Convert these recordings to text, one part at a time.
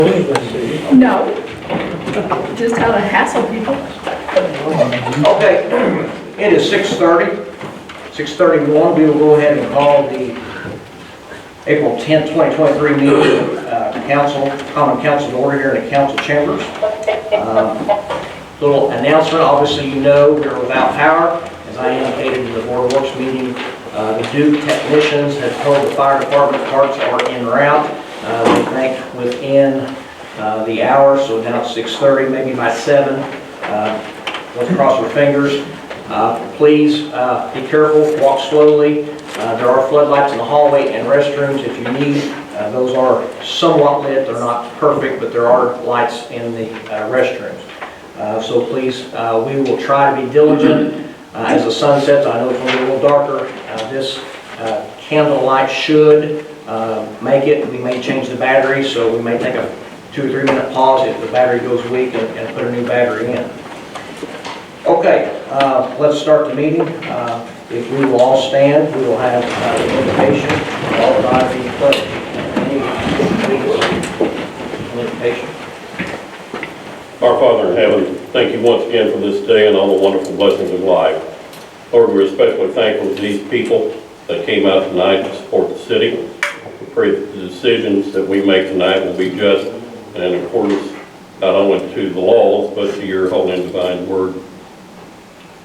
No, just how to hassle people. Okay, it is 6:31. We will go ahead and call the April 10th, 2023 meeting, Common Council to order here in the council chambers. Little announcement, obviously you know we're without power. As I indicated in the Board of Works meeting, the Duke technicians have told the fire department parts are en route. We think within the hour, so now it's 6:30, maybe by 7. Let's cross our fingers. Please be careful, walk slowly. There are floodlights in the hallway and restrooms if you need. Those are somewhat lit, they're not perfect, but there are lights in the restrooms. So please, we will try to be diligent. As the sun sets, I know it's going to be a little darker. This candle light should make it. We may change the battery, so we may take a 2 or 3 minute pause if the battery goes weak and put a new battery in. Okay, let's start the meeting. If we will all stand, we will have the invitation, followed by the pledge. Invitation. Our Father in heaven, thank you once again for this day and all the wonderful blessings of life. Lord, we're especially thankful to these people that came out tonight to support the city. We pray that the decisions that we make tonight will be just and in accordance not only to the laws, but to your holy and divine word.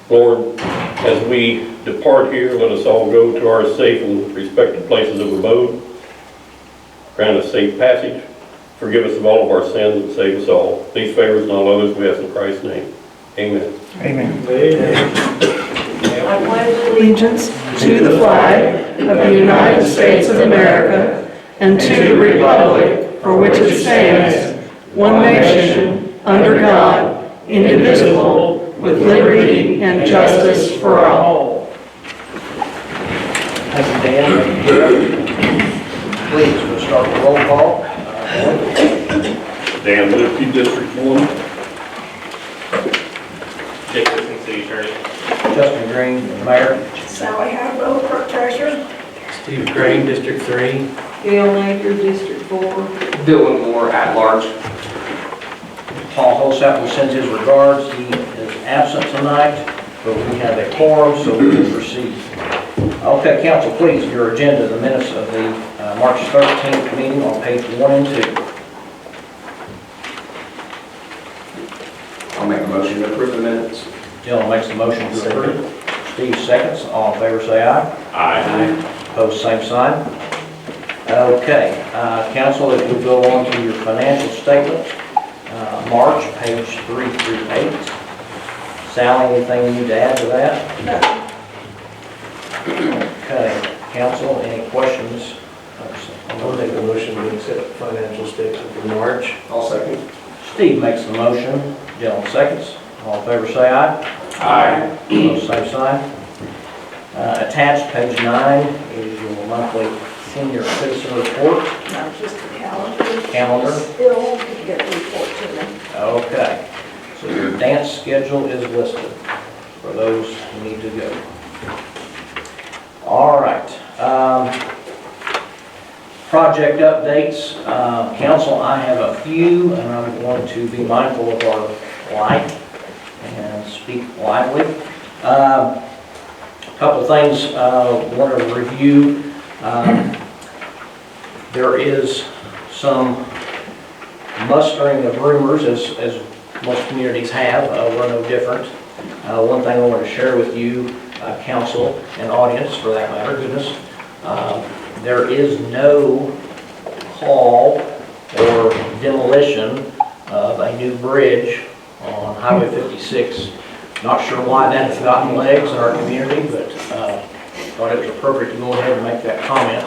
Lord, as we depart here, let us all go to our safe and respected places of abode. Grant us safe passage. Forgive us of all of our sins and save us all. These favors and all others we ask in Christ's name. Amen. Amen. I pledge allegiance to the flag of the United States of America and to the republic for which it stands, one nation, under God, indivisible, with liberty and justice for all. Thank you, Dan. Please, we'll start the roll call. Dan Lippy, District 1. Dick Griffin, City Attorney. Justin Green, Mayor. Sally Hadwell, Clerk Treasurer. Steve Crane, District 3. Gail Napier, District 4. Dylan Moore, at large. Paul Holsap will send his regards. He is absent tonight, but we have a quorum, so we will proceed. Okay, council, please, your agenda, the minutes of the March 13th meeting on page 1 and 2. I'll make a motion to approve the minutes. Dylan makes the motion to approve. Steve seconds. All in favor say aye. Aye. Opposed, same sign. Okay, council, if we go on to your financial statement, March, page 3 through 8. Sally, anything you need to add to that? Okay, council, any questions? I'll make a motion to accept financial statement for March. I'll second. Steve makes the motion. Dylan seconds. All in favor say aye. Aye. Opposed, same sign. Attached, page 9, is your monthly senior citizen report. Not just the calendar. Calendar. Still get a report to me. Okay. So your dance schedule is listed for those who need to go. All right. Project updates. Council, I have a few, and I'm going to be mindful of our light and speak lively. A couple things I want to review. There is some mustering of rumors, as most communities have. We're no different. One thing I want to share with you, council and audience for that matter, goodness, there is no call or demolition of a new bridge on Highway 56. Not sure why that has gotten legs in our community, but thought it was appropriate to go ahead and make that comment.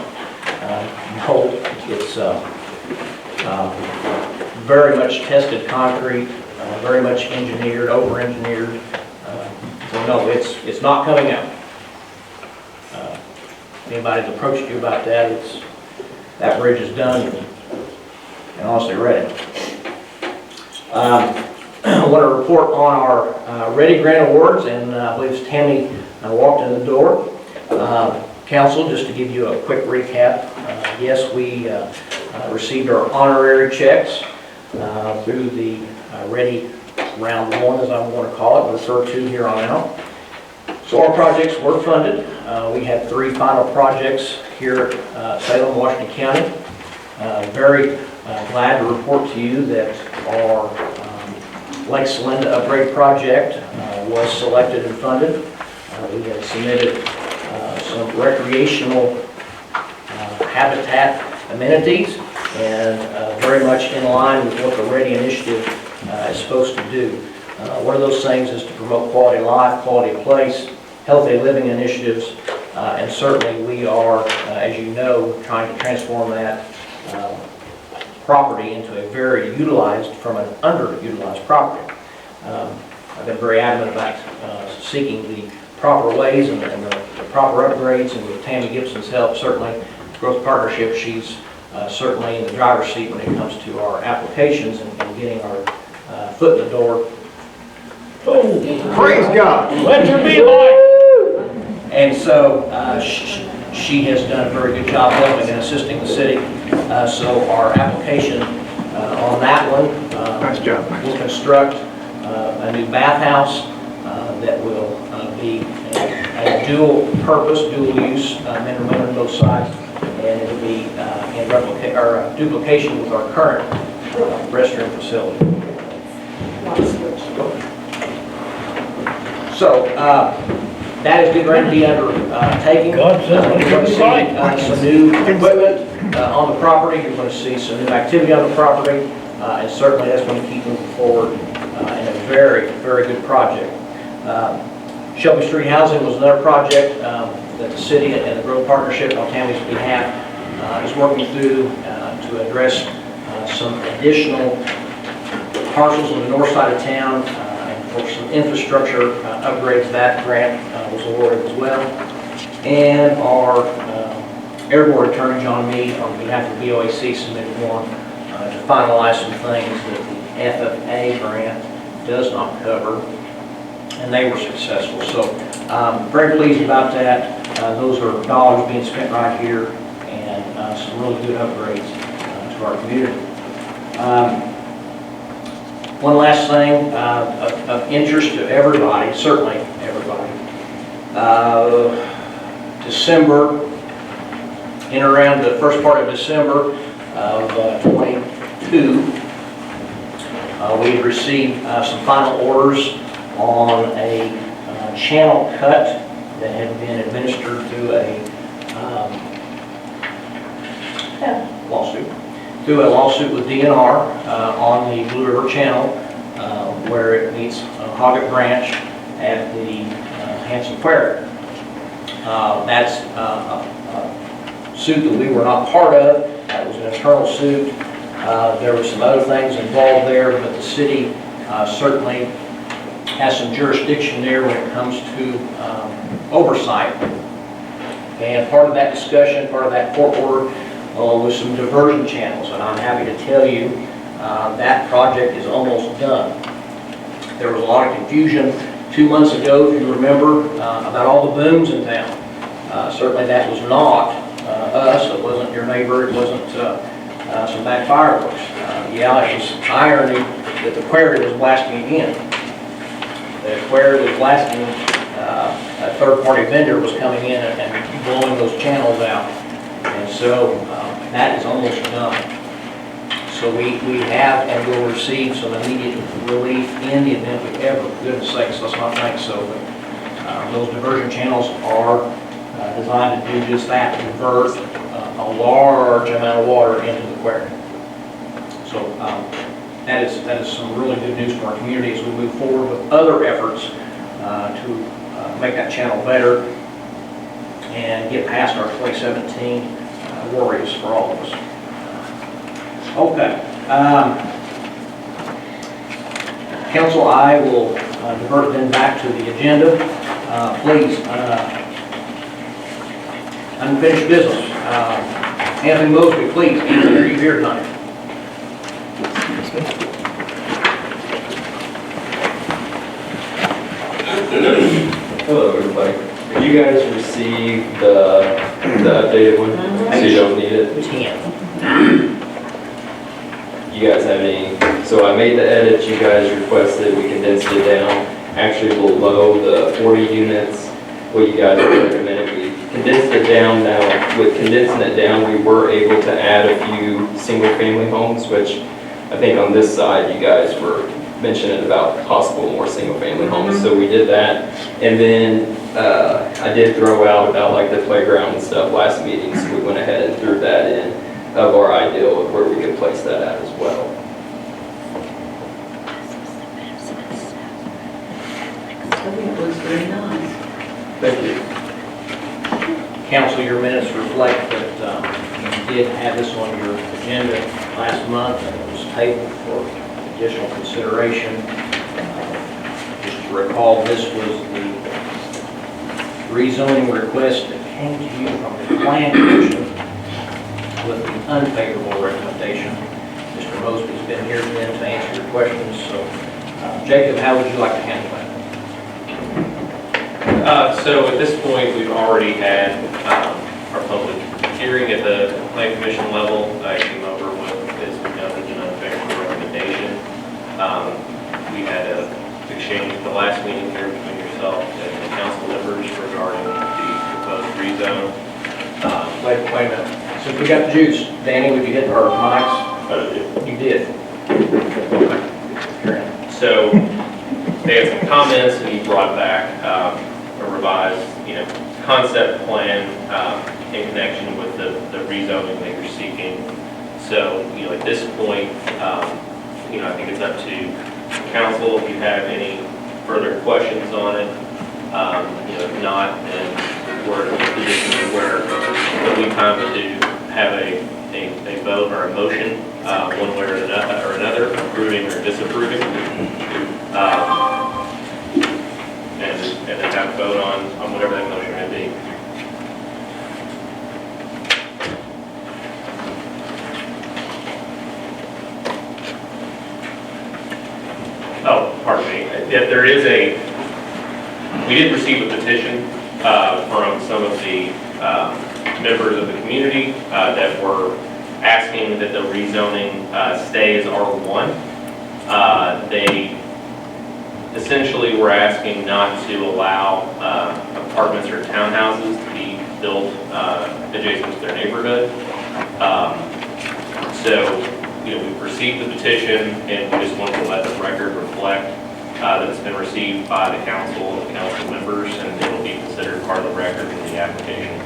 No, it's very much tested concrete, very much engineered, over-engineered. So no, it's not coming out. Anybody's approached you about that, that bridge is done and honestly ready. I want to report on our Ready Grant Awards, and I believe Tammy walked in the door. Council, just to give you a quick recap, yes, we received our honorary checks through the Ready Round 1, as I'm going to call it, referred to here on out. So our projects were funded. We had 3 final projects here at Salem, Washington County. Very glad to report to you that our Lake Salinda upgrade project was selected and funded. We had submitted some recreational habitat amenities, and very much in line with what the Ready Initiative is supposed to do. One of those things is to promote quality life, quality place, healthy living initiatives, and certainly we are, as you know, trying to transform that property into a very utilized from an underutilized property. I've been very adamant about seeking the proper ways and the proper upgrades, and with Tammy Gibson's help, certainly Growth Partnership, she's certainly in the driver's seat when it comes to our applications and getting our foot in the door. Praise God. Let your be light. And so she has done a very good job helping and assisting the city. So our application on that one, Nice job. we'll construct a new bathhouse that will be a dual purpose, dual use, men and women on both sides, and it'll be in duplication with our current restroom facility. So that is getting ready to be undertaken. God says, let You're going to your see be light. some new equipment on the property. You're going to see some new activity on the property, and certainly that's going to keep moving forward in a very, very good project. Shelby Street Housing was another project that the city and the Growth Partnership on Tammy's behalf is working through to address some additional parcels on the north side of town, and for some infrastructure upgrades. That grant was awarded as well. And our Air Board Attorney, John Meade, on behalf of the BOAC, submitted one to finalize some things that the FFA grant does not cover, and they were successful. So very pleased about that. Those are dollars being spent right here, and some really good upgrades to our community. One last thing of interest to everybody, certainly everybody. December, in around the first part of December of 22, we had received some final orders on a channel cut that had been administered through a lawsuit with DNR on the Blue River Channel, where it meets Hoggett Branch at the Hanson Quarry. That's a suit that we were not part of. It was an internal suit. There were some other things involved there, but the city certainly has some jurisdiction there when it comes to oversight. And part of that discussion, part of that court order, was some diversion channels, and I'm happy to tell you that project is almost done. There was a lot of confusion 2 months ago, if you remember, about all the booms in town. Certainly that was not us, it wasn't your neighbor, it wasn't some bad fireworks. Yeah, it was irony that the quarry was blasting again. The quarry was blasting, a third-party vendor was coming in and blowing those channels out. And so that is almost done. So we have and will receive some immediate relief in the event we ever, for goodness sakes, let's not think so, but those diversion channels are designed to do just that, divert a large amount of water into the quarry. So that is some really good news for our community as we move forward with other efforts to make that channel better and get past our 2017 worries for all of us. Okay. Council, I will divert then back to the agenda. Please, unfinished business. Anthony Mosby, please, are you here tonight? Hello, everybody. Did you guys receive the updated one? So you don't need it? 10. You guys have any So I made the edits you guys requested, we condensed it down, actually below the 40 units, what you guys recommended, we condensed it down. Now, with condensing it down, we were able to add a few single-family homes, which I think on this side, you guys were mentioning about possible more single-family homes, so we did that. And then I did throw out about like the playground and stuff last meeting, so we went ahead and threw that in of our ideal of where we could place that at as well. I think it looks very nice. Thank you. Council, your minutes reflect that you did have this on your agenda last month, and it was tabled for additional consideration. Just to recall, this was the rezoning request that came to you from the Plan Commission with an unfavorable recommendation. Mr. Mosby's been here then to answer your questions, so Jacob, how would you like to handle that? So at this point, we've already had our public hearing at the Plan Commission level. I came over with, as we noted, an unfavorable recommendation. We had a exchange at the last meeting here between yourself and the council members regarding the proposed rezone. Wait a minute. Since we got the juice, Danny, would you hit our mics? You did. So they had some comments, and he brought back a revised, concept plan in connection with the rezoning that you're seeking. So, at this point, I think it's up to council if you have any further questions on it. If not, then we're in a position where it'll be time to have a vote or a motion, one way or another, approving or disapproving. And then have a vote on whatever that motion may be. Oh, pardon me. Yeah, we did receive a petition from some of the members of the community that were asking that the rezoning stay as R1. They essentially were asking not to allow apartments or townhouses to be built adjacent to their neighborhood. So, we've received the petition, and we just wanted to let the record reflect that it's been received by the council and the council members, and it will be considered part of the record in the application.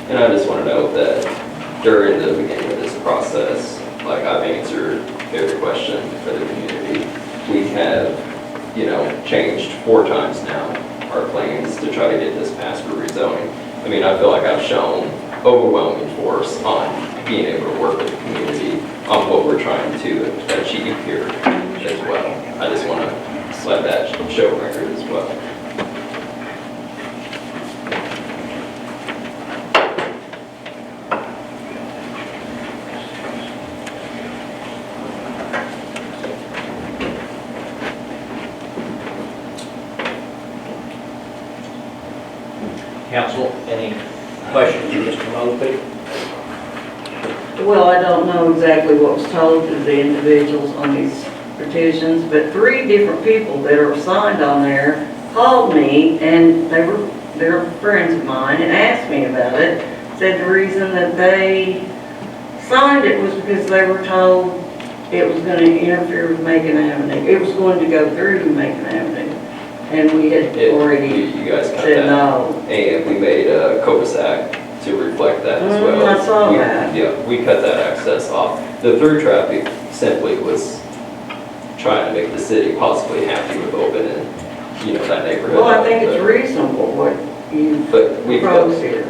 And I just want to note that during the beginning of this process, like I've answered every question for the community. We have, changed 4 times now our plans to try to get this passed for rezoning. I mean, I feel like I've shown overwhelming force on being able to work with the community on what we're trying to achieve here as well. I just want to let that show record as well. Council, any questions for Mr. Mosby? Well, I don't know exactly what was told to the individuals on these petitions, but 3 different people that are signed on there called me, and they're friends of mine, and asked me about it. Said the reason that they signed it was because they were told it was going to interfere with Macon Avenue. It was going to go through Macon Avenue, and we had already You guys cut said that. no. And we made a cul-de-sac to reflect that as well. I saw that. Yeah, we cut that access off. The through traffic simply was trying to make the city possibly happy with opening, that neighborhood. Well, I think it's reasonable what you But we propose here.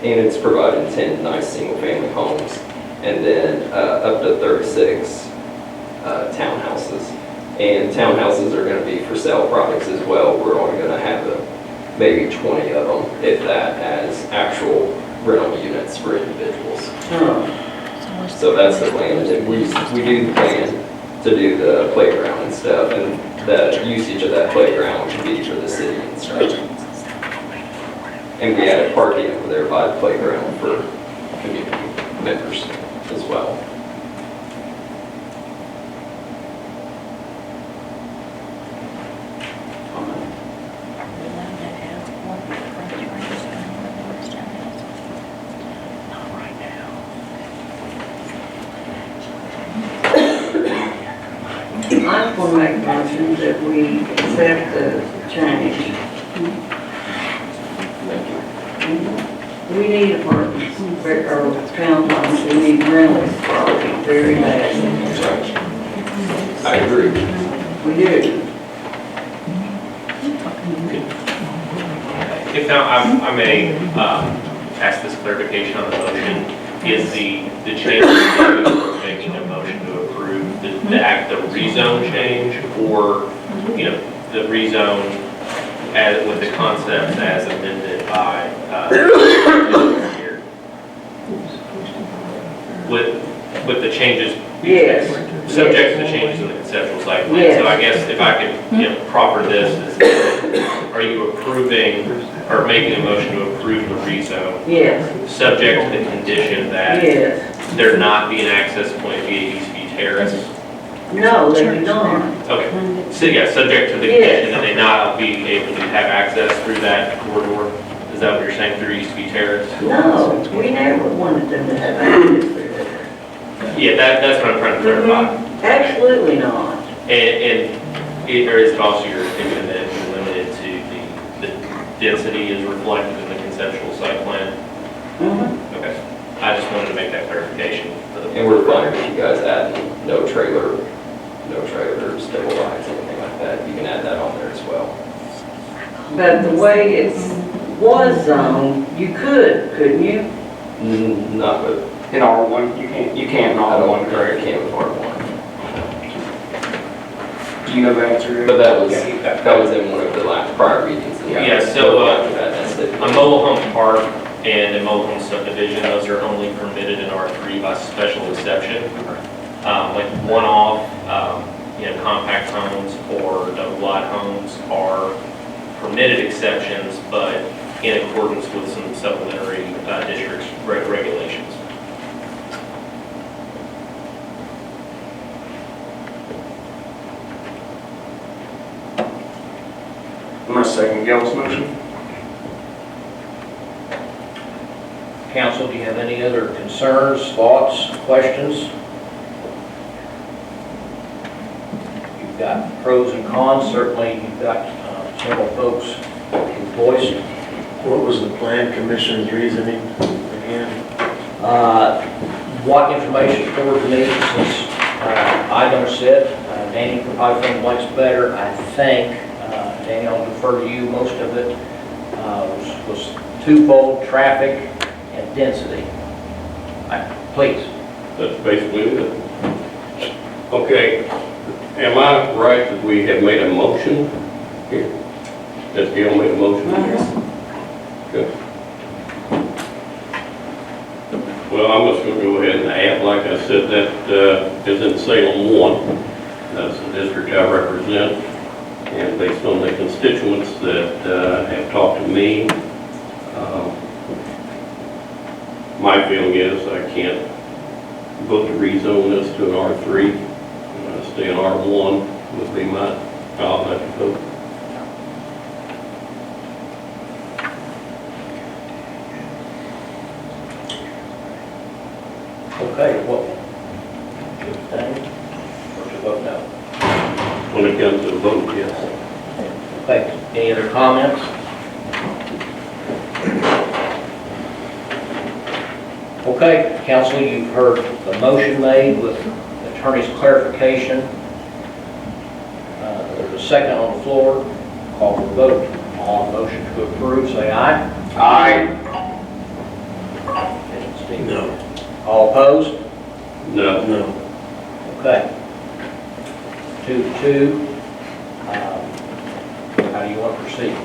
And it's providing 10 nice single-family homes, and then up to 36 townhouses. And townhouses are going to be for sale products as well. We're only going to have maybe 20 of them, if that, as actual rental units for individuals. So that's the plan, and then we do the plan to do the playground and stuff, and the usage of that playground would be for the city and stuff. And we added parking over there by the playground for community members as well. I just want to make a motion that we accept the change. We need apartments, or townhomes, we need rental property very bad. I agree. We do. If now, I may ask this clarification on the motion. Is the change that we're making a motion to approve the act, the rezone change, or, the rezone as, with the concepts as amended by, here? With the changes? Yes. Subject to the changes in the conceptual site plan. Yes. So I guess if I could, proffer this, are you approving, or making a motion to approve the rezone? Yes, Subject to the condition that yes. there not be an access point via East View Terrace? No, they do not. Okay, so yeah, subject to the condition that they not be able to have access through that corridor? Is that what you're saying, through East View Terrace? No, we never wanted them to have access through there. Yeah, that's what I'm trying to clarify. Absolutely not. Or is it also your opinion that it's limited to the density is reflected in the conceptual site plan? Okay, I just wanted to make that clarification. And we're fine with you guys adding no trailers, double lines, anything like that. You can add that on there as well. But the way it was zoned, you couldn't you? Not with, In R1, you can't in I don't R1, want to correct? can't with R1. Do you know the answer? But that was in one of the last prior meetings. Yeah, so, That's it. a mobile home park and a mobile home subdivision, those are only permitted in R3 by special exception. Like one-off, compact homes or double-wide homes are permitted exceptions, but in accordance with some supplementary district regulations. I'm going to second Gil's motion. Council, do you have any other concerns, thoughts, questions? You've got pros and cons, certainly you've got several folks who voiced. What was the plan commission's reasoning again? What information stored to me since I don't sit, Danny can probably fill in the blanks better, I think. Danny, I'll defer to you, most of it was twofold, traffic and density. Please. That's basically it. Okay, am I right that we have made a motion here? That Gail made a motion here? Good. Well, I'm just going to go ahead and add, like I said, that is in Salem 1. That's the district I represent. And based on the constituents that have talked to me, my feeling is I can't vote to rezone this to an R3. Stay in R1 would be I'll have to vote. Okay, well, you abstain, or to vote no? When it comes to the vote, yes. Okay, any other comments? Okay, council, you've heard the motion made with the attorney's clarification. There's a second on the floor. Call for a vote. All in motion to approve, say aye. Aye. Steve? No. All opposed? No. No. Okay. 2-2. How do you want to proceed?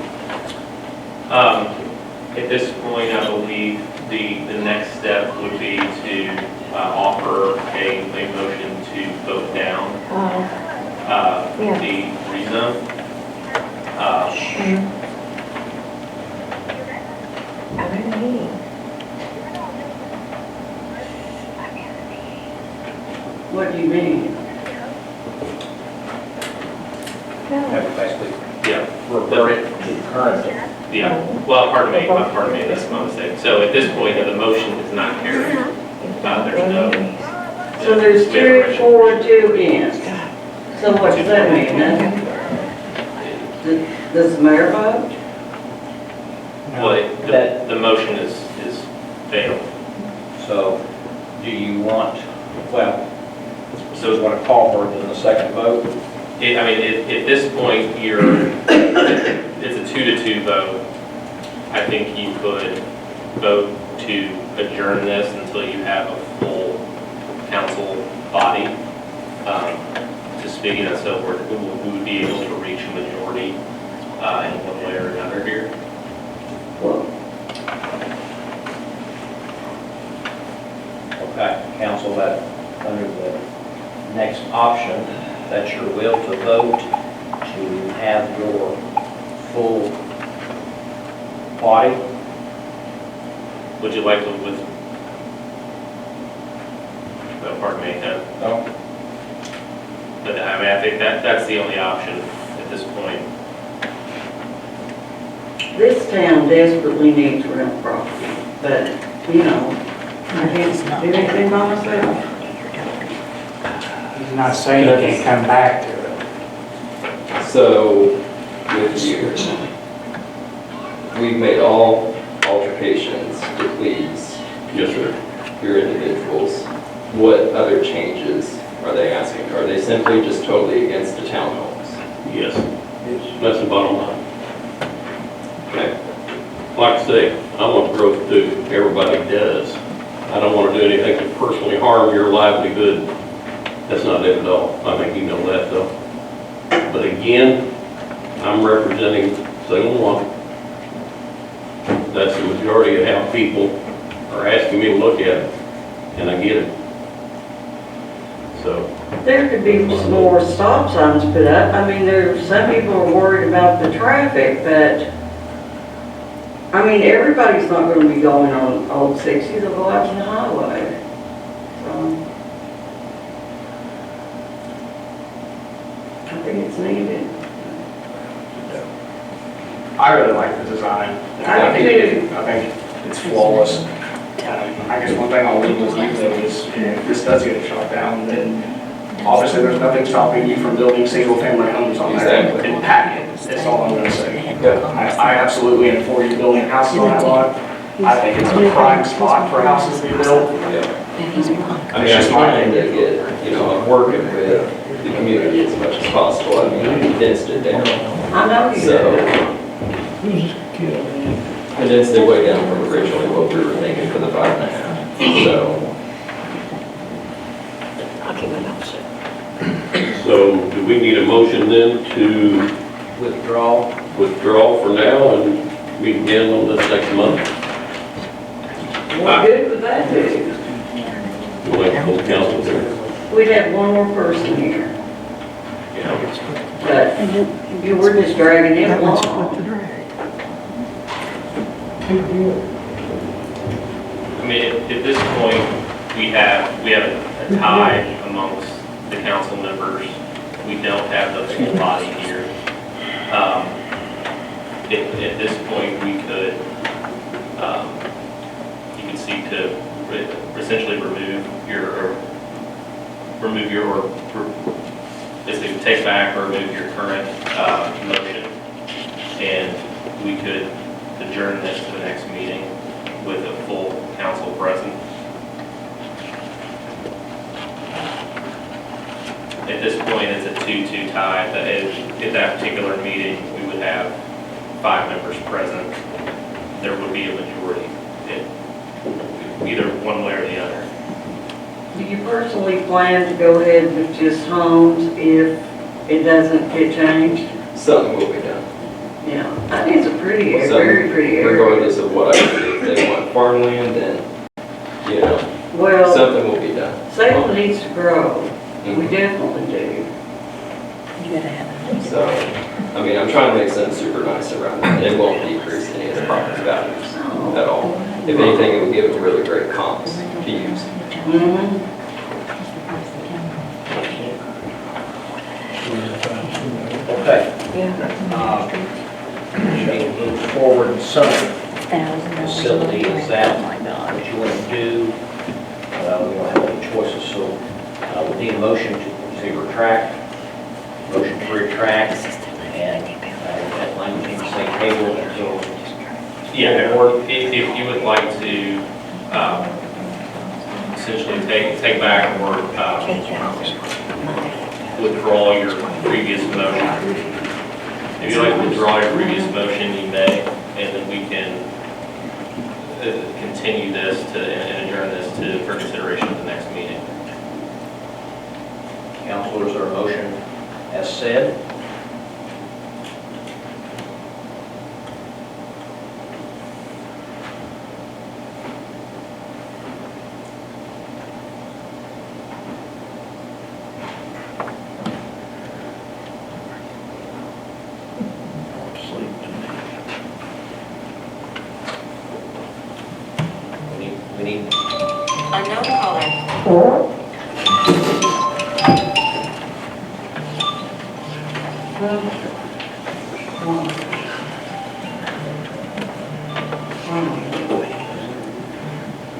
At this point, I believe the next step would be to offer a motion to vote down the rezone. What do you mean? Have basically Yeah. revert it to current. Yeah, well, pardon me, that's my mistake. So at this point, the motion is not carried. There's no. So there's we have 2 for, 2 against. So what does that mean? Does the mayor vote? Well, the motion is failed. So do you want, well, so is want to call for it in the second vote? At this point, it's a 2-2 vote. I think you could vote to adjourn this until you have a full council body to speak, and so we would be able to reach a majority in one way or another here. Well, Okay, council, that under the next option, that's your will to vote to have your full body. Would you like to pardon me, No? but I think that's the only option at this point. this town desperately needs rental property, but, you know, I can't do anything by myself. He's not saying he can't come back to it. So, with you, we've made all alterations to please Yes, sir. your individuals. What other changes are they asking? Are they simply just totally against the townhomes? Yes. That's the bottom line. Okay. Like I say, I want growth too. Everybody does. I don't want to do anything to personally harm your livelihood. That's not it at all. I think you know that though. But again, I'm representing Salem 1. That's the majority of how people are asking me to look at it, and I get it. So, There could be some more stop signs put up. I mean, some people are worried about the traffic, but, I mean, everybody's not gonna be going on Old 60, they'll go out to the highway. So, I think it's needed. I really like the design. I do too. I think it's flawless. I guess one thing I'll leave with you though is if this does get shot down, then obviously there's nothing stopping you from building single-family homes on there Exactly. and packing it. That's all I'm gonna say. I absolutely am for you building houses on that lot. I think it's a prime spot for houses to be built. Yeah. I mean, I'm trying to get, I'm working with the community as much as possible. I mean, I condensed it down. I know you So, do. condensed it way down from originally what we were thinking for the 5.5. so do we need a motion then to withdraw for now and meet again on this next month? What good would that do? We'll let the full council there. We'd have one more person here, Yeah. but you were just dragging it along. I mean, at this point, we have a tie amongst the council members. We don't have the full body here. At this point, we could, you could seek to essentially basically take back or remove your current motion, and we could adjourn this to the next meeting with a full council present. At this point, it's a 2-2 tie. At that particular meeting, we would have 5 members present. There would be a majority, either one way or the other. Do you personally plan to go ahead with just homes if it doesn't get changed? Something will be done. Yeah, I think it's a pretty, Something, very pretty area. regardless of what I do. If they want farmland, then, Well, something will be done. Salem needs to grow. We Mhm. definitely do. So, I mean, I'm trying to make something super nice around it. It won't decrease any of the property values at all. If anything, it will give them really great comps to use. Mhm. Move forward in some facility, is that what you want to do? We don't have any choices, so we need a motion to retract, motion to retract, and that language needs to say table until. Yeah, or if you would like to essentially take back or withdraw your previous motion. If you'd like to withdraw your previous motion, you may, and then we can continue this and adjourn this for consideration at the next meeting. Council, is there a motion as said? We need Unknown caller.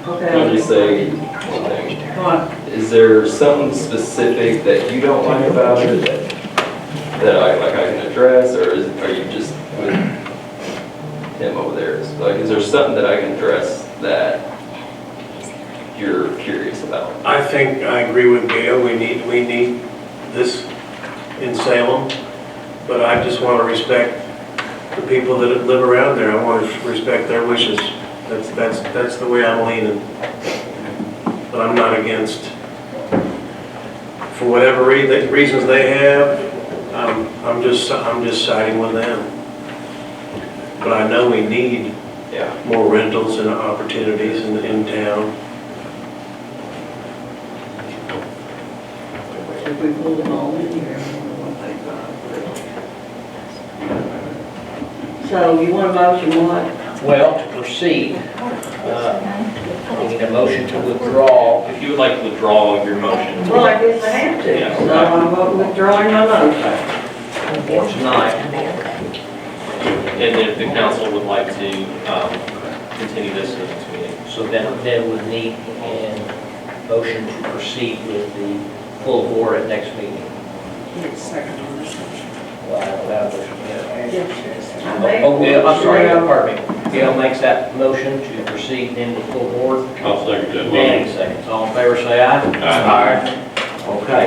Okay. Can I just say one thing? Come on. Is there something specific that you don't like about it that I can address, or are you just with him over there? Is there something that I can address that you're curious about? I think I agree with Gail, we need this in Salem, but I just want to respect the people that live around there. I want to respect their wishes. That's the way I'm leaning. But I'm not against, for whatever reasons they have, I'm just siding with them. But I know we need more rentals and opportunities in town. If we pull them all in here, so you want a motion, what? Well, to proceed, we need a motion to withdraw. If you would like to withdraw your motion. Well, I guess I have to, Yeah. so I'm withdrawing my motion. For tonight. And if the council would like to continue this in the next meeting. So then we need a motion to proceed with the full board at next meeting. Well, I don't have a motion yet. Oh, yeah, I'm sorry, pardon me. Gail makes that motion to proceed then with full board. I'll second that Danny motion. seconds. All in favor, say aye. Aye. Okay,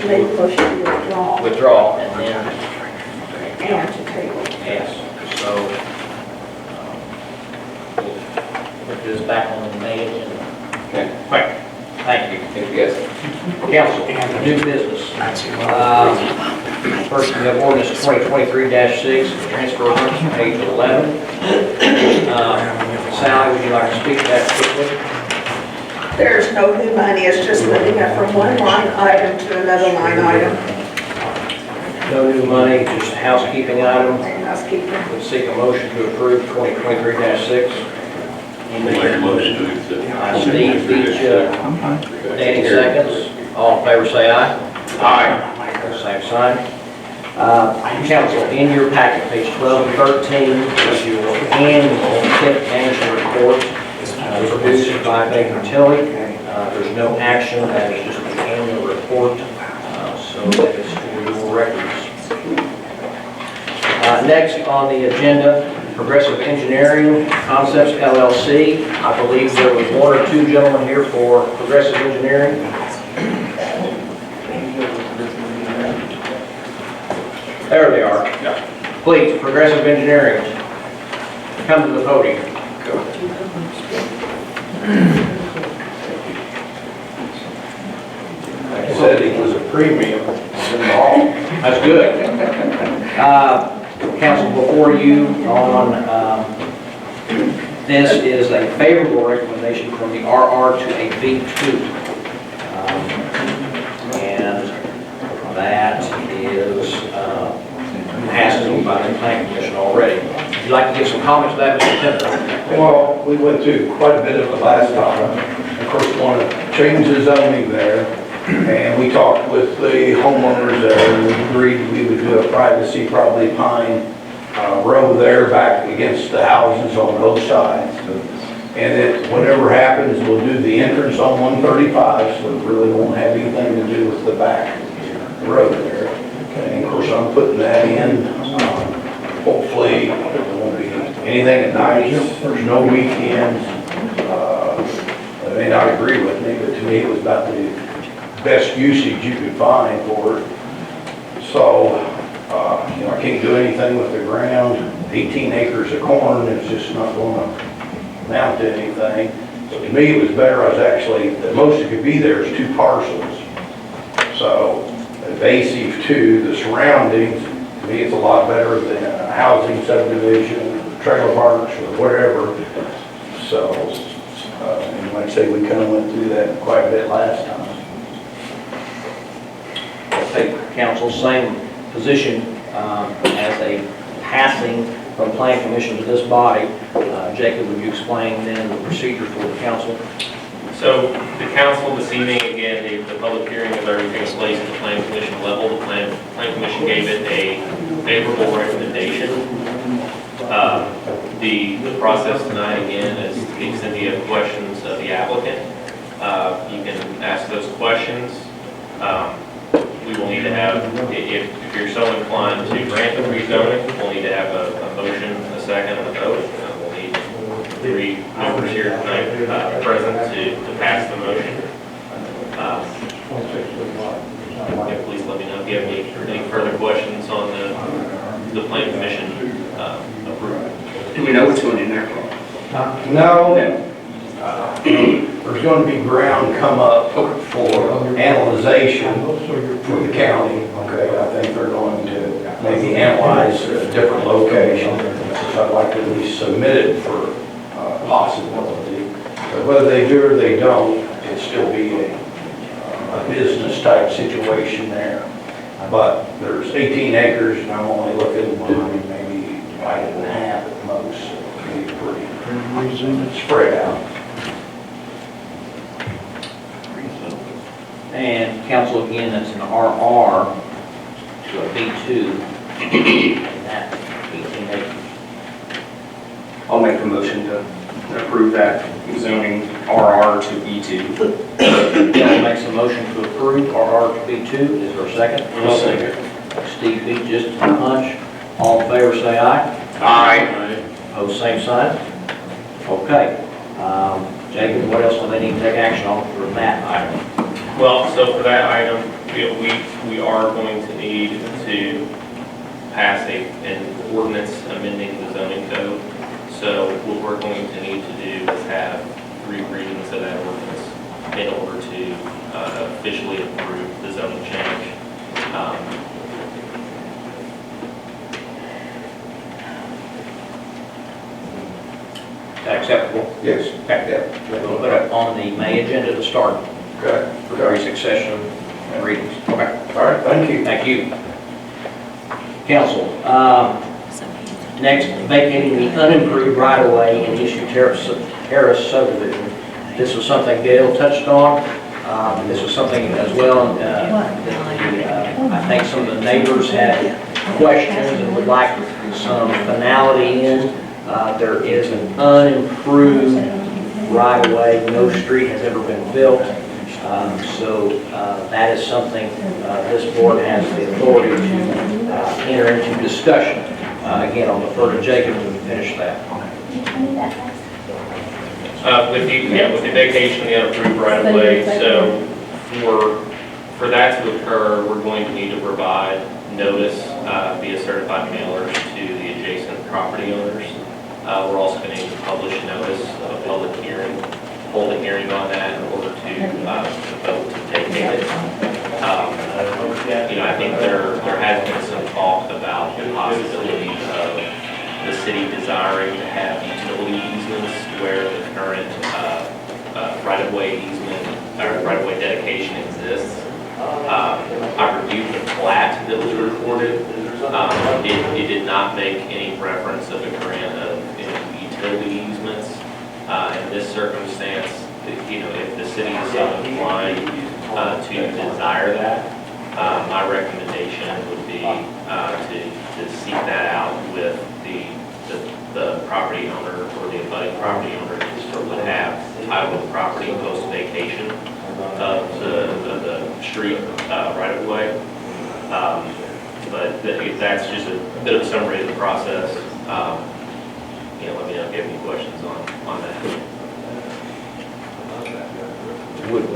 Make a motion to withdraw withdraw and then, and to table. yes, so we'll put this back on the May agenda. Okay, Quick, thank you. thank you guys. Council, new business. First, we have ordinance 2023-6, transfer ordinance, page 11. Sally, would you like to speak to that quickly? There's no new money, it's just moving it from one line item to another line item. No new money, just housekeeping item. Housekeeping. Would seek a motion to approve 2023-6. Make a motion to accept. Steve beat you. Danny seconds. All in favor, say aye. Aye. Same sign. Council, in your packet, page 12 and 13, is your annual TIP management report produced by Baker Tilly. There's no action, that is just the annual report, so that is for your records. Next on the agenda, Progressive Engineering Concepts LLC. I believe there was one or two gentlemen here for Progressive Engineering. There they are. Please, Progressive Engineering, come to the podium. I said it was a premium. That's good. Council, before you on, this is a favorable recommendation from the RR to a B2. And that is, passed by the planning commission already. Would you like to give some comments to that, Mr. Timber? Well, we went through quite a bit of it last time. Of course, want to change the zoning there. And we talked with the homeowners there, and we agreed we would do a privacy, probably pine row there back against the houses on both sides. And that whatever happens, we'll do the entrance on 135, so it really won't have anything to do with the back road there. And of course, I'm putting that in. Hopefully, there won't be anything at night. There's no weekends. They may not agree with me, but to me, it was about the best usage you could find for it. So, you know, I can't do anything with the ground. 18 acres of corn is just not going to amount to anything. So to me, it was better. I was actually, the most that could be there is 2 parcels. So, invasive to the surroundings, to me, it's a lot better than a housing subdivision, trailer parks, or whatever. So, and like I say, we kind of went through that quite a bit last time. Okay, council, same position as a passing from plan commission to this body. Jacob, would you explain then the procedure for the council? So the council this evening, again, the public hearing has already taken place at the plan commission level. The plan commission gave it a favorable recommendation. The process tonight, again, is to the extent you have questions of the applicant, you can ask those questions. We will need to have, if you're so inclined to grant the rezoning, we'll need to have a motion, a second, and a vote. We'll need 3 members here tonight present to pass the motion. Yeah, please let me know if you have any further questions on the plan commission approval. Do we know what's going in there? No. There's going to be ground come up for analyzation for the county. Okay, I think they're going to maybe analyze a different location. So I'd like to at least submit it for possibility. But whether they do or they don't, it'd still be a business type situation there. But there's 18 acres and I'm only looking to maybe divide it in half at most. It'd be pretty spread out. And council, again, that's an RR to a B2, and that 18 acres. I'll make the motion to approve that zoning RR to B2. Bill makes a motion to approve RR to B2. Is there a second? I'll second. Steve beat just a punch. All in favor, say aye. Aye. Opposed, same sign. Okay. Jacob, what else do they need to take action on for that item? Well, so for that item, we are going to need to pass an ordinance amending the zoning code. So what we're going to need to do is have 3 readings of that ordinance in order to officially approve the zoning change. Is that acceptable? Yes. We'll put it on the May agenda to start. Okay. For every succession of readings. Okay. All right, thank you. Thank you. Council, next, vacating the unimproved right-of-way in Issue Terrace subdivision. This was something Gail touched on. This was something as well that I think some of the neighbors had questions and would like some finality in. There is an unimproved right-of-way. No street has ever been built. So that is something this board has the authority to enter into discussion. Again, I'll defer to Jacob to finish that. With the vacation of the unapproved right of way, so for that to occur, we're going to need to provide notice via certified mailers to the adjacent property owners. We're also going to need to publish notice of a public hearing, hold a hearing on that in order to vote to vacate it. I think there has been some talk about the possibility of the city desiring to have utility easements where the current right-of-way easement or right-of-way dedication exists. I reviewed the plat that was recorded. It did not make any reference of a grant of utility easements. In this circumstance, if the city is so inclined, to desire that, my recommendation would be to seek that out with the property owner or the abutting property owner who would have title of the property post vacation of the street right of way. But if that's just a bit of a summary of the process. Let me know if you have any questions on that. Would,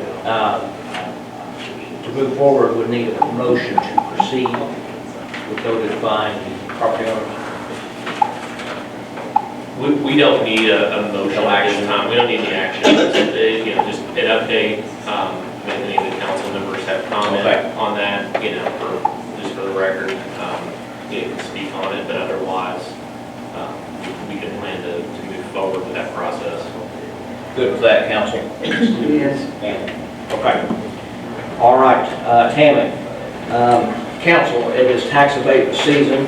to move forward, would need a motion to proceed with those defined property owners. We don't need a motion at this time. We don't need any action. Just an update. If any of the council members have comment on that, just for the record, you can speak on it, but otherwise, we can plan to move forward with that process. Good with that, council? Yes. Okay. All right, Tammy. Council, it is tax abatement season,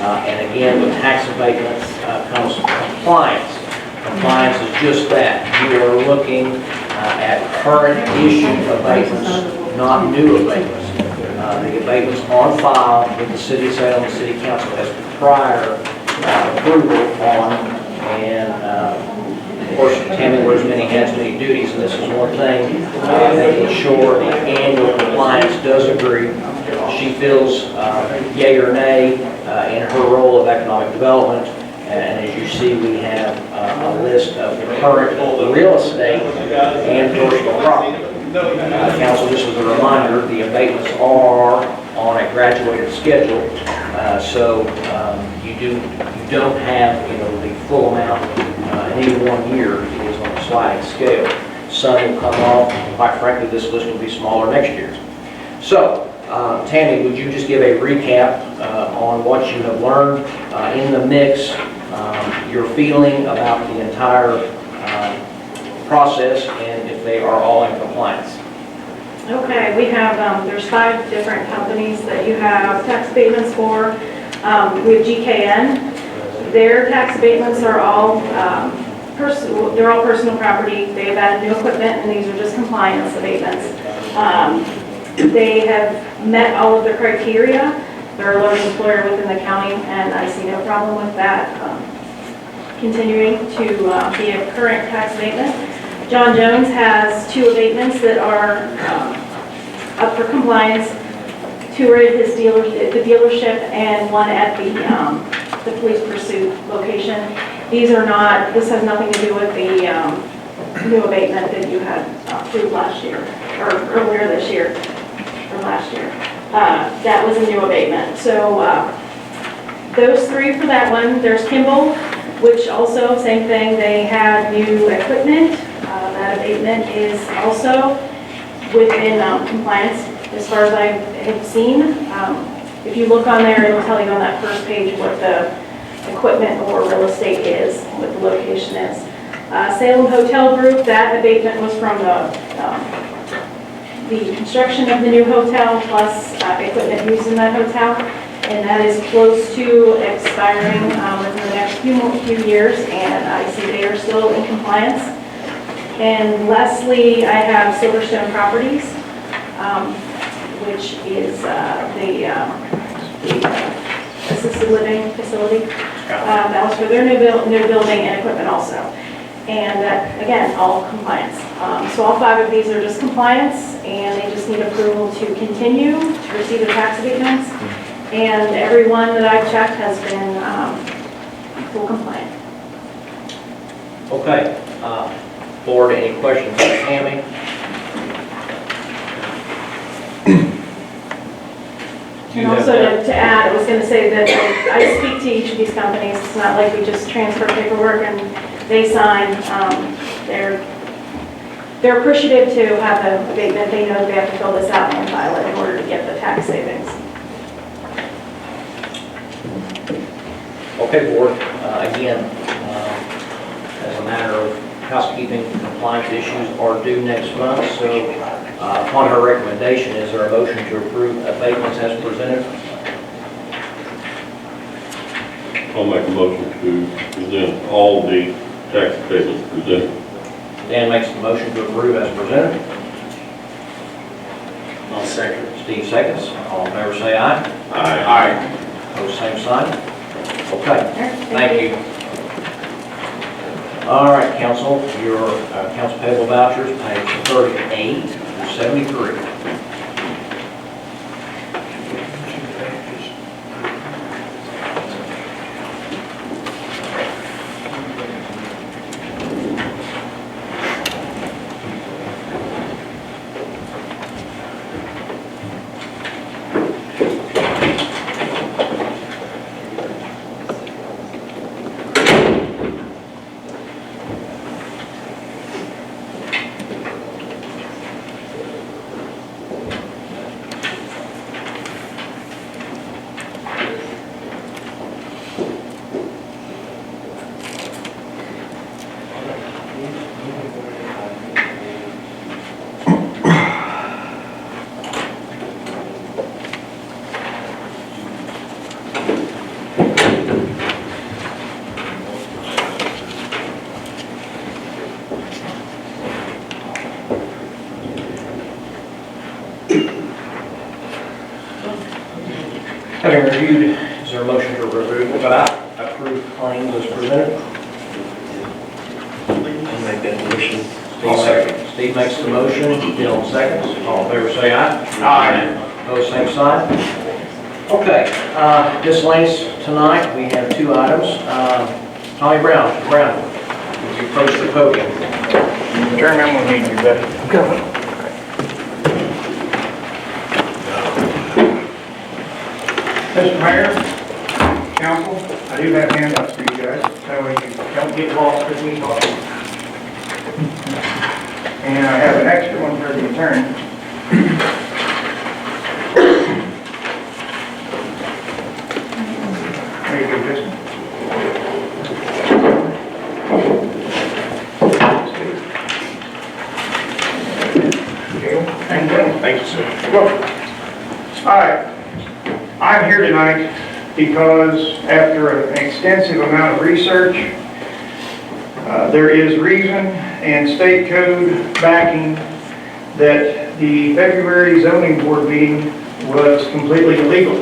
and again, with tax abatements comes compliance. Compliance is just that. You are looking at current issued abatements, not new abatements. The abatements on file with the City of Salem, the City Council has prior approval on, and of course, Tammy wears many hats, many duties, and this is one thing, making sure the annual compliance does agree. She feels yay or nay in her role of economic development, and as you see, we have a list of current real estate and personal property. Council, just as a reminder, the abatements are on a graduated schedule, so you don't have the full amount in any one year. It is on a sliding scale. Some will come off, and quite frankly, this list will be smaller next year. So, Tammy, would you just give a recap on what you have learned in the mix, your feeling about the entire process, and if they are all in compliance? Okay, we have, there's 5 different companies that you have tax abatements for. We have GKN. Their tax abatements are all they're all personal property. They have added new equipment, and these are just compliance abatements. They have met all of their criteria. They're a large employer within the county, and I see no problem with that continuing to be a current tax abatement. John Jones has 2 abatements that are up for compliance. 2 are at his the dealership, and 1 at the police pursuit location. These are not. This has nothing to do with the new abatement that you had approved last year or earlier this year or last year. That was a new abatement. So those 3 for that one. There's Kimball, which also same thing. They had new equipment. That abatement is also within compliance as far as I have seen. If you look on there, it'll tell you on that first page what the equipment or real estate is, what the location is. Salem Hotel Group, that abatement was from the construction of the new hotel plus equipment used in that hotel, and that is close to expiring within the next few years, and I see they are still in compliance. And lastly, I have Silverstone Properties, which is the assisted living facility. That was for their new building and equipment also. And that, again, all compliance. So all 5 of these are just compliance, and they just need approval to continue to receive the tax abatements. And everyone that I've checked has been full compliant. Okay. Board, any questions for Tammy? And also to add, I was going to say that I speak to each of these companies. It's not like we just transfer paperwork and they sign. They're appreciative to have the abatement. They know they have to fill this out and file it in order to get the tax savings. Okay, board. Again, as a matter of housekeeping, compliance issues are due next month, so upon her recommendation, is there a motion to approve abatements as presented? I'll make a motion to present all the tax abatements presented. Dan makes the motion to approve as presented. Second. Steve seconds. All in favor, say aye. Aye. Pose same sign. Okay, thank you. All right, council, your council payable vouchers, page 38 through 73. Having reviewed, is there a motion to approve claims as presented? I'll make that motion. Steve makes the motion, Dylan seconds. All in favor, say aye. Aye. Pose same sign. Okay, miscellaneous tonight, we have two items. Tommy Brown, would you approach the podium? Jeremy, I'm gonna need you, buddy. Mr. Mayor, council, I do have handouts for you guys, that way you don't get lost with me talking. And I have an extra one for the attorney. There you go, this one. Thank you, sir. All right. I'm here tonight because after an extensive amount of research, there is reason and state code backing that the February zoning board meeting was completely illegal.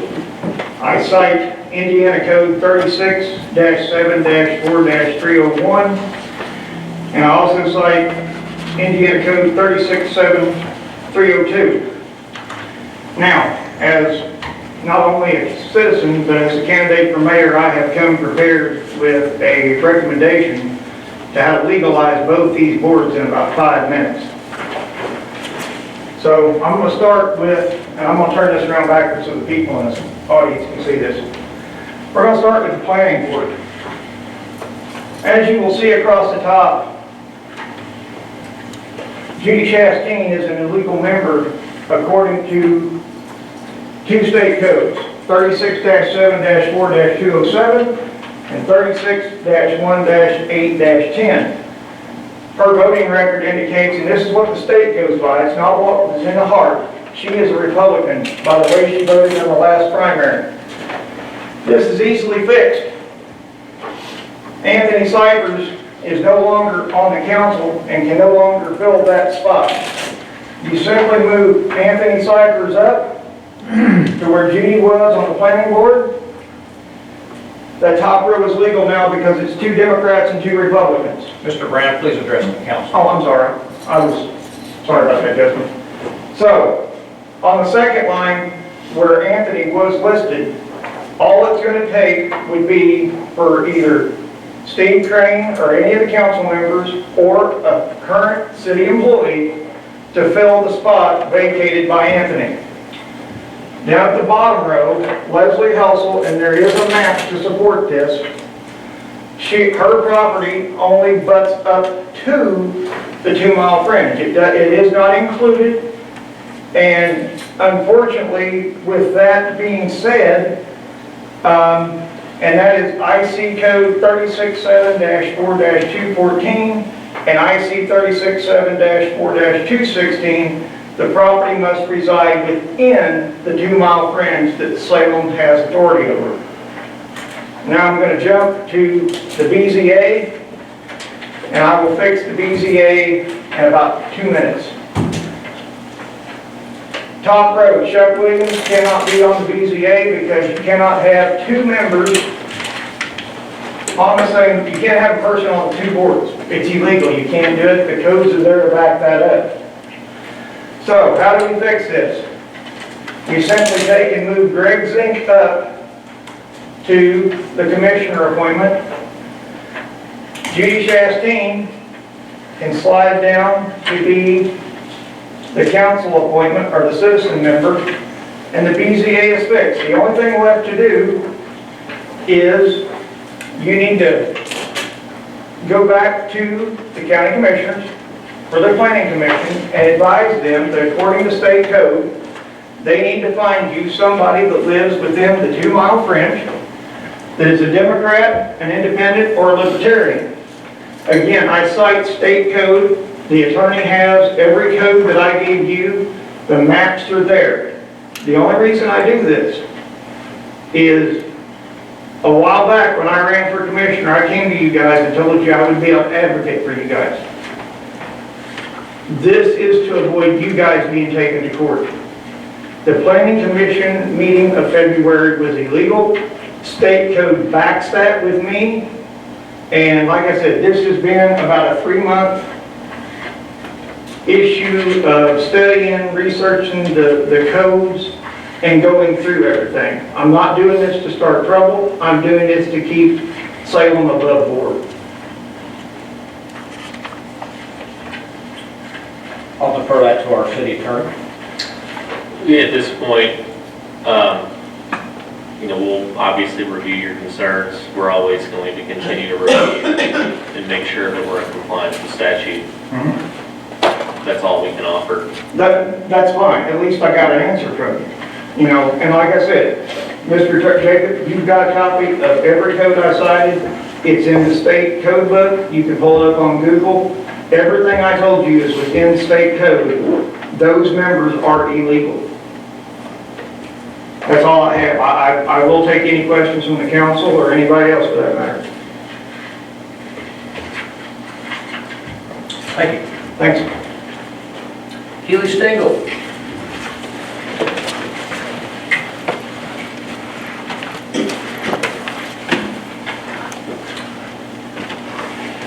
I cite Indiana Code 36-7-4-301, and I also cite Indiana Code 36-7-302. Now, as not only a citizen, but as a candidate for mayor, I have come prepared with a recommendation to how to legalize both these boards in about 5 minutes. So I'm going to start with, and I'm going to turn this around backwards so the people in this audience can see this. We're going to start with the planning board. As you will see across the top, Judy Chastain is an illegal member according to two state codes, 36-7-4-207 and 36-1-8-10. Her voting record indicates, and this is what the state goes by, it's not what was in the heart, she is a Republican by the way she voted in the last primary. This is easily fixed. Anthony Cyphers is no longer on the council and can no longer fill that spot. You simply move Anthony Cyphers up to where Judy was on the planning board. That top row is legal now because it's 2 Democrats and 2 Republicans. Mr. Brown, please address the council. Oh, I'm sorry. I was sorry about that, Justin. So, on the second line where Anthony was listed, all it's going to take would be for either Steve Crane or any of the council members or a current city employee to fill the spot vacated by Anthony. Down at the bottom row, Leslie Helsel, and there is a map to support this, her property only butts up to the 2-mile fringe. It is not included, and unfortunately, with that being said, and that is IC code 36-7-4-214 and IC 36-7-4-216, the property must reside within the 2-mile fringe that Salem has authority over. Now I'm going to jump to the BZA, and I will fix the BZA in about 2 minutes. top row, Chuck Williams cannot be on the BZA because you cannot have two members on the same, you can't have a person on two boards. It's illegal, you can't do it, the codes are there to back that up. So, how do we fix this? We simply take and move Greg Zink up to the commissioner appointment. Judy Chastain can slide down to be the council appointment or the citizen member, and the BZA is fixed. The only thing left to do is you need to go back to the county commissioners or the planning commission and advise them that according to state code, they need to find you somebody that lives within the 2-mile fringe, that is a Democrat, an independent, or a libertarian. Again, I cite state code. The attorney has every code that I gave you. The maps are there. The only reason I do this is a while back when I ran for commissioner, I came to you guys and told you I would be an advocate for you guys. This is to avoid you guys being taken to court. The planning commission meeting of February was illegal. State code backs that with me. And like I said, this has been about a 3-month issue of studying, researching the codes, and going through everything. I'm not doing this to start trouble. I'm doing this to keep Salem above board. I'll defer that to our city attorney. At this point, we'll obviously review your concerns. We're always going to continue to review and make sure that we're in compliance with statute. That's all we can offer. That's fine. At least I got an answer from you. And like I said, Mr. Jacob, you've got a copy of every code I cited. It's in the state code book. You can pull it up on Google. Everything I told you is within state code. Those members are illegal. That's all I have. I will take any questions from the council or anybody else for that matter. Thank you. Thanks. Keely Stengel.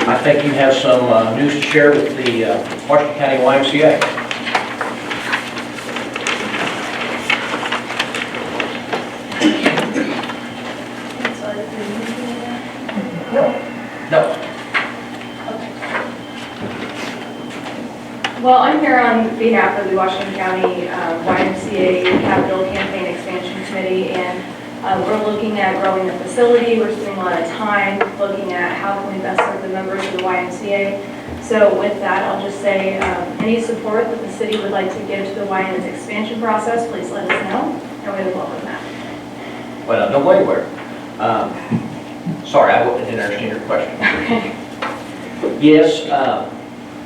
I think you have some news to share with the Washin County YMCA. No. Well, I'm here on behalf of the Washin County YMCA Capital Campaign Expansion Committee, and we're looking at growing the facility. We're spending a lot of time looking at how can we best serve the members of the YMCA. So with that, I'll just say any support that the city would like to give to the YM's expansion process, please let us know, and we would welcome that. Well, don't go anywhere. Sorry, I didn't understand your question. Yes,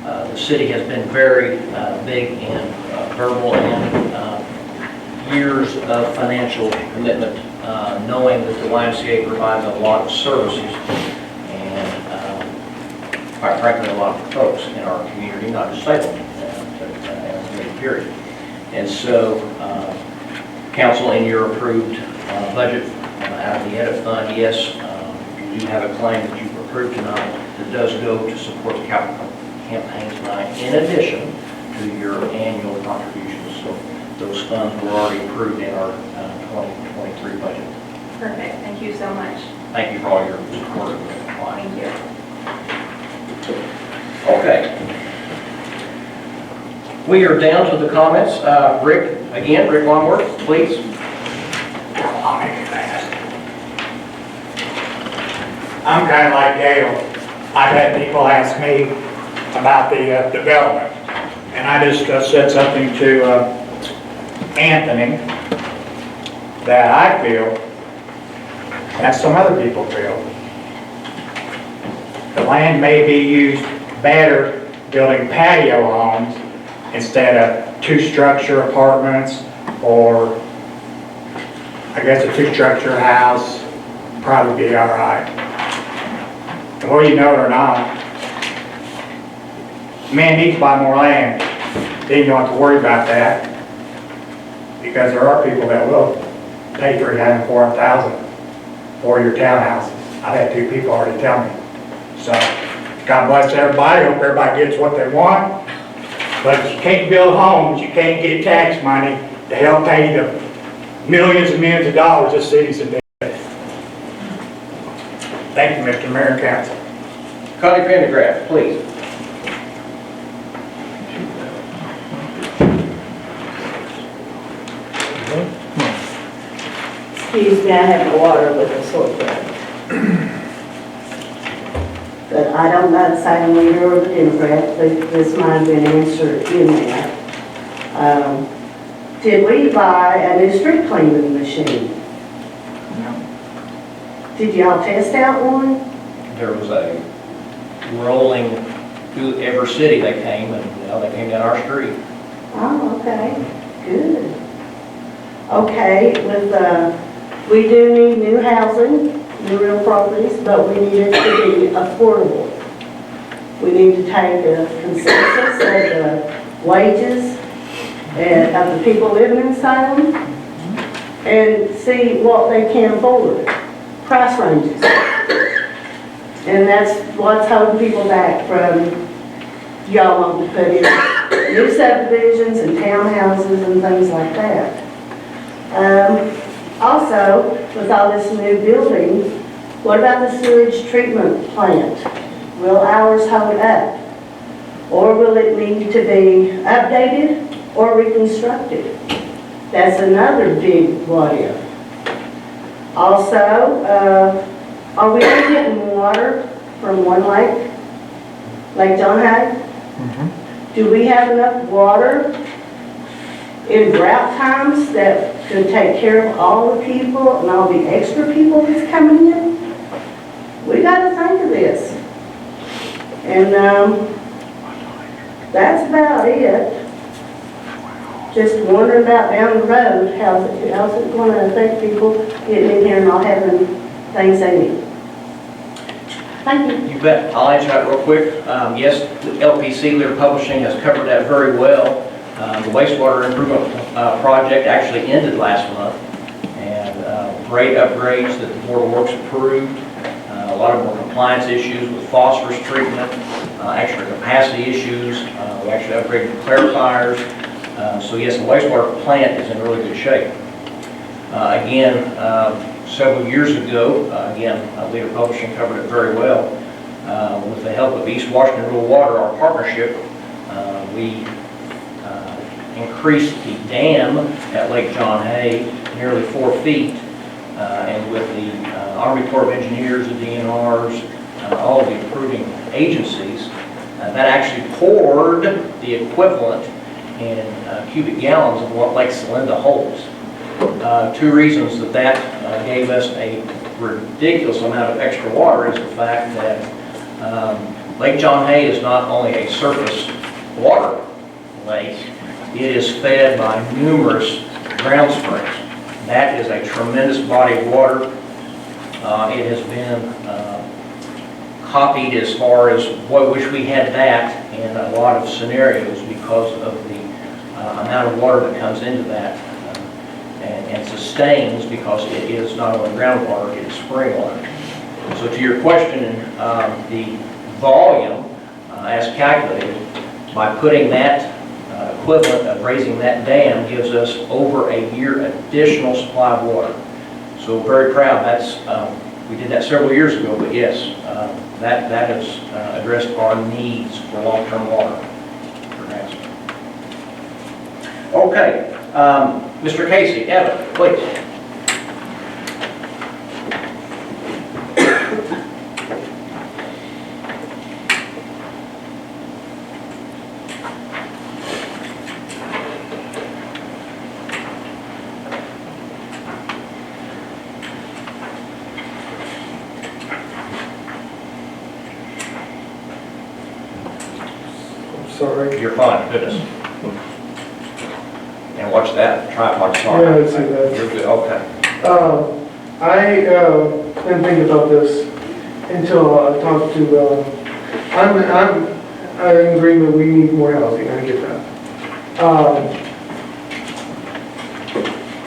the city has been very big in verbal and years of financial commitment, knowing that the YMCA provides a lot of services and, quite frankly, a lot of folks in our community, not just Salem, but period. And so, council, in your approved budget out of the edit fund, yes, you do have a claim that you've approved tonight that does go to support the capital campaign tonight, in addition to your annual contributions. So those funds were already approved in our 2023 budget. Perfect. Thank you so much. Thank you for all your support. Thank you. Okay. We are down to the comments. Rick Longworth, please. I'll make it fast. I'm kind of like Gail. I've had people ask me about the development, and I just said something to Anthony that I feel, and some other people feel, the land may be used better building patio homes instead of 2-structure apartments, or I guess a 2-structure house probably be all right. And whether you know it or not, man needs to buy more land. Then you don't have to worry about that. because there are people that will pay $300,000, $400,000 for your townhouses. I've had 2 people already tell me. So, God bless everybody, hope everybody gets what they want. But you can't build homes, you can't get tax money to help pay the millions and millions of dollars this city's in debt. Thank you, Mr. Mayor and Council. Connie Pendergraft, please. Excuse me, I have my water with a sore throat. But I don't know the Salem leader or the Democrat, but this might have been answered in there. Did we buy a new street cleaning machine? No. Did y'all test out one? There was a rolling through every city they came, and they came down our street. Oh, okay, good. Okay, we do need new housing, new real properties, but we need it to be affordable. We need to take a consensus of the wages and of the people living in Salem and see what they can afford, price ranges. And that's what's holding people back from y'all wanting to put in new subdivisions and townhouses and things like that. Also, with all this new building, what about the sewage treatment plant? Will ours hold up? Or will it need to be updated or reconstructed? That's another big what if. Also, are we getting water from one lake, Lake John Hay? Do we have enough water in drought times that could take care of all the people and all the extra people that's coming in? We got to think of this. And that's about it. Just wondering about down the road, how's it going to affect people getting in here and not having things they need? Thank you. You bet. I'll answer that real quick. Yes, LPC, Leader Publishing, has covered that very well. The wastewater improvement project actually ended last month, and great upgrades that the Board of Works approved. A lot of more compliance issues with phosphorus treatment, extra capacity issues. We actually upgraded the clarifiers. So yes, the wastewater plant is in really good shape. Again, several years ago, Leader Publishing covered it very well. With the help of East Washington Rural Water, our partnership, we increased the dam at Lake John Hay nearly 4 feet. And with the Army Corps of Engineers, the DNRs, all of the approving agencies, that actually poured the equivalent in cubic gallons of what Lake Salinda holds. 2 reasons that gave us a ridiculous amount of extra water is the fact that Lake John Hay is not only a surface water lake, it is fed by numerous ground springs. That is a tremendous body of water. It has been copied as far as, boy, wish we had that in a lot of scenarios because of the amount of water that comes into that and sustains, because it is not only groundwater, it is spring water. So to your question, the volume as calculated, by putting that equivalent of raising that dam gives us over a year additional supply of water. So very proud. That's we did that several years ago, but yes, that has addressed our needs for long-term water. Okay, Mr. Casey, Evan, please. Sorry. You're fine, goodness. And watch that, tripod, sorry. Yeah, I see that. You're good, okay. I been thinking about this until I talked to, I'm in agreement we need more housing, I get that.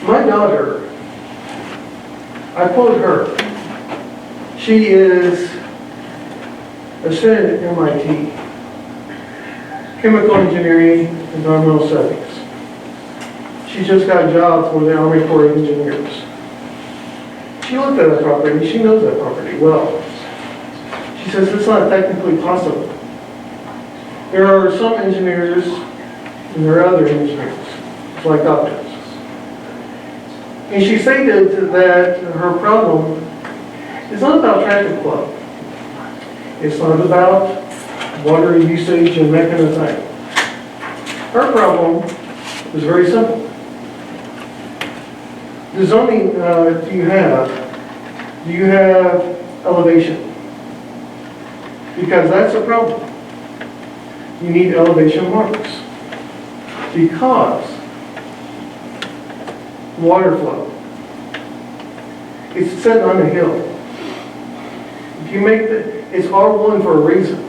My daughter, I quote her, she is a student at MIT, chemical engineering, environmental studies. She just got a job for the Army Corps of Engineers. She looked at that property, she knows that property well. She says it's not technically possible. There are some engineers, and there are other engineers, like doctors. And she stated that her problem is not about traffic flow. It's not about water usage and that kind of thing. Her problem is very simple. The zoning do you have elevation? Because that's a problem. You need elevation marks. Because water flow, it's set on a hill. If you make it's R1 for a reason.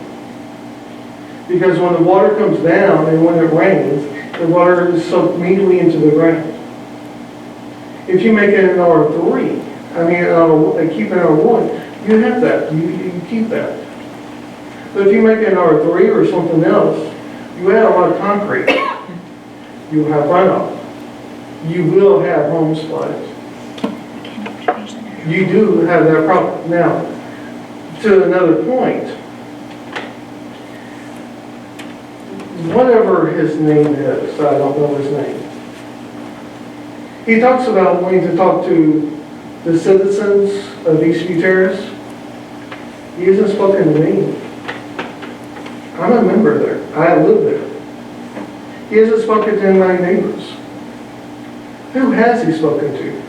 Because when the water comes down and when it rains, the water is soaked immediately into the ground. If you make it an R3, keep it R1, you have that, you keep that. But if you make it an R3 or something else, you add a lot of concrete, you have runoff. You will have home flooding. You do have that problem. Now, to another point, whatever his name is, I don't know his name, he talks about wanting to talk to the citizens of Eastview Terrace. He hasn't spoken to me. I'm a member there. I live there. He hasn't spoken to my neighbors. Who has he spoken to?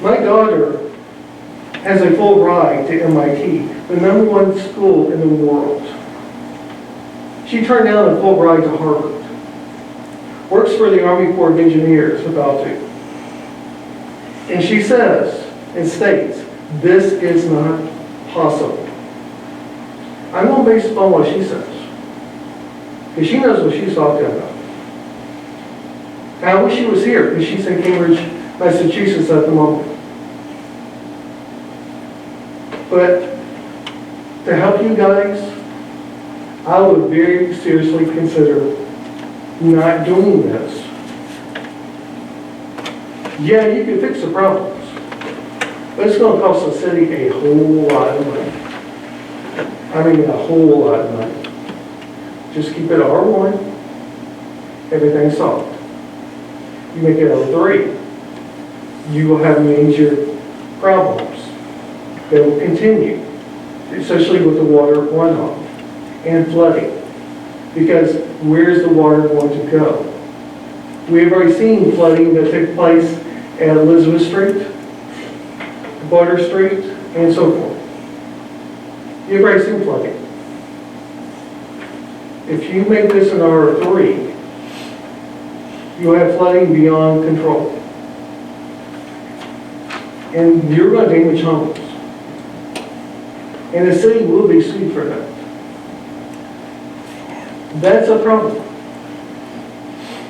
My daughter has a full ride to MIT, the #1 school in the world. She turned down a full ride to Harvard. Works for the Army Corps of Engineers, about to. And she says and states, this is not possible. I'm going to base it on what she says. Because she knows what she's talking about. And I wish she was here, because she's in Cambridge, Massachusetts at the moment. But to help you guys, I would very seriously consider not doing this. Yeah, you can fix the problems, but it's going to cost the city a whole lot of money. I mean, a whole lot of money. Just keep it R1, everything's solved. You make it R3, you will have major problems that will continue, especially with the water runoff and flooding. Because where's the water going to go? We've already seen flooding that took place at Elizabeth Street, Butter Street, and so forth. You've already seen flooding. If you make this an R3, you'll have flooding beyond control. And you're going to damage homes. And the city will be sued for that. That's a problem.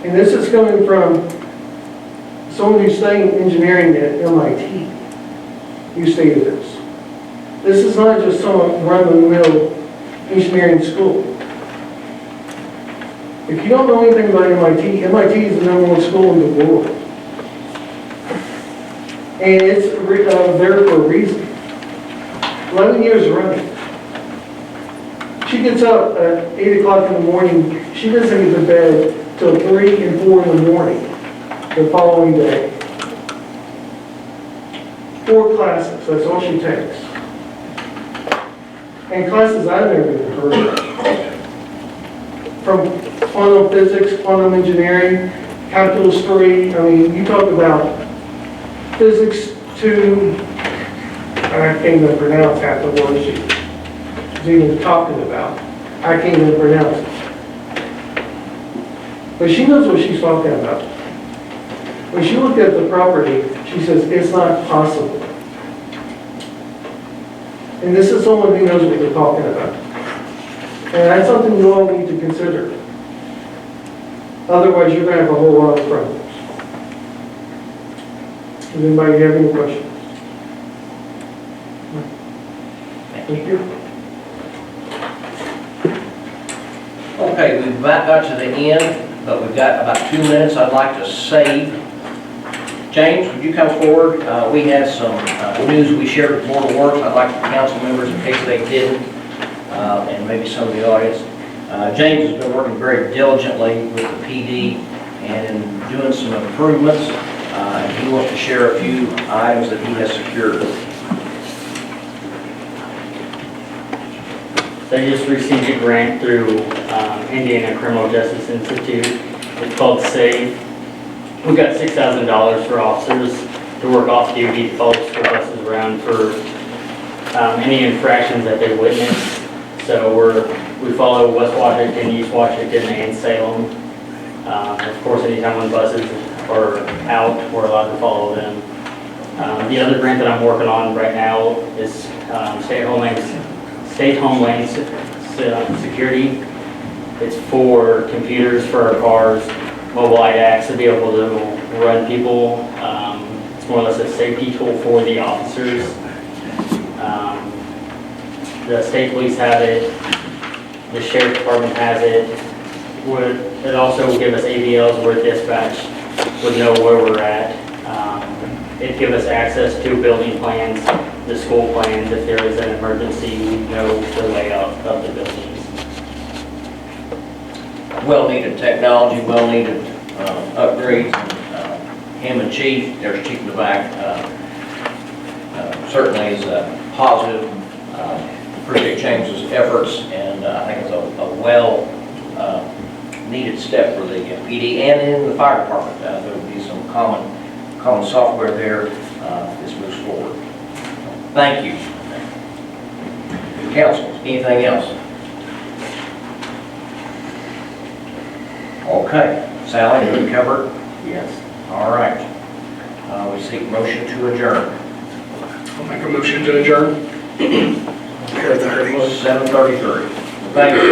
And this is coming from someone who's studying engineering at MIT. You stated this. This is not just some run-of-the-mill engineering school. If you don't know anything about MIT, MIT is the #1 school in the world. And it's there for a reason. 11 years running. She gets up at 8 o'clock in the morning. She doesn't get to bed till 3 and 4 in the morning the following day. 4 classes, that's all she takes. And classes I've never even heard of. From quantum physics, quantum engineering, calculus 3, I mean, you talk about physics 2, I can't even pronounce half the words she's even talking about. I can't even pronounce it. But she knows what she's talking about. When she looked at the property, she says, it's not possible. And this is someone who knows what they're talking about. And that's something you all need to consider. Otherwise, you're going to have a whole lot of problems. Does anybody have any questions? Thank you. Okay, we've about got to the end, but we've got about 2 minutes I'd like to save. James, would you come forward? We had some news we shared with Board of Works. I'd like the council members, in case they didn't, and maybe some of the audience. James has been working very diligently with the PD and doing some improvements. He wants to share a few items that he has secured. So I just received a grant through Indiana Criminal Justice Institute. It's called SAVE. We got $6,000 for officers to work off duty to follow school buses around for any infractions that they witness. So we follow West Washington, East Washington, and Salem. Of course, anytime when buses are out, we're allowed to follow them. The other grant that I'm working on right now is State Homeland Security. It's for computers for our cars, mobile IDACs to be able to run people. It's more or less a safety tool for the officers. The state police have it. The sheriff department has it. It also will give us ADLs where dispatch would know where we're at. It gives us access to building plans, the school plans. If there is an emergency, we know the layout of the buildings. Well-needed technology, well-needed upgrades. Him and Chief, there's Chief in the back, certainly is positive. Appreciate James's efforts, and I think it's a well-needed step for the PD and in the fire department. There will be some common software there if this moves forward. Thank you. Council, anything else? Okay, Sally, you covered? Yes. All right. We seek motion to adjourn. I'll make a motion to adjourn. 7:33. Thank you.